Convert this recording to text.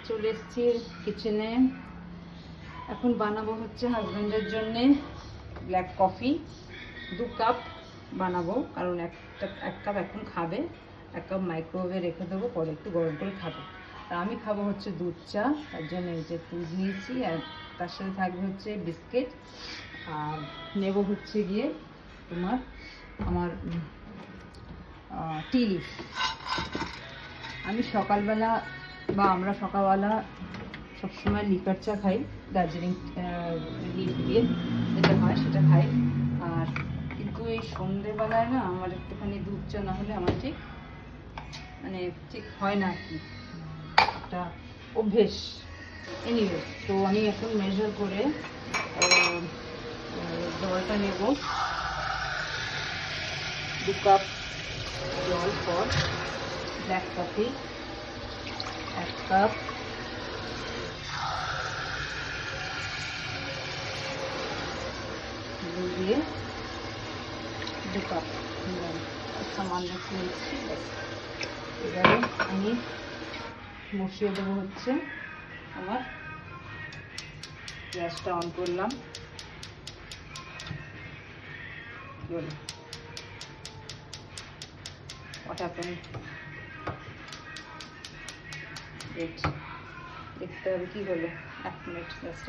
চলে এসেছি কিচেনে। এখন বানাবো হচ্ছে হাজব্যান্ডের জন্যে ব্ল্যাক কফি। 2 কাপ বানাবো, কারণ এক কাপ এখন খাবে, 1 কাপ মাইক্রোওয়েভে রেখে দেবো, পরে একটু গরম করে খাবে। আর আমি খাবো হচ্ছে দুধ চা, তার জন্য এই যে দুধ নিয়েছি, আর তার সাথে থাকবে হচ্ছে বিস্কিট, আর নেব হচ্ছে গিয়ে আমার টি লিফ। আমি সকালবেলা বা আমরা সকালবেলা সবসময় লিকার চা খাই, দার্জিলিং লিফ দিয়ে যেটা হয় সেটা খাই। আর কিন্তু এই সন্ধ্যেবেলায় না আমার একটুখানি দুধ চা না হলে আমার ঠিক হয় না আর কি, একটা অভ্যেস। এনিওয়ে, তো আমি এখন মেজার করে জলটা নেব। 2 কাপ জল ফর ব্ল্যাক কফি, 1 কাপ দুধ দিয়ে 2 কাপ সামান্য নিচ্ছি। এবারে আমি বসিয়ে দেবো হচ্ছে, আমার গ্যাসটা অন করলাম। What happened? দেখতে হবে কি হলো, 1 মিনিট জাস্ট।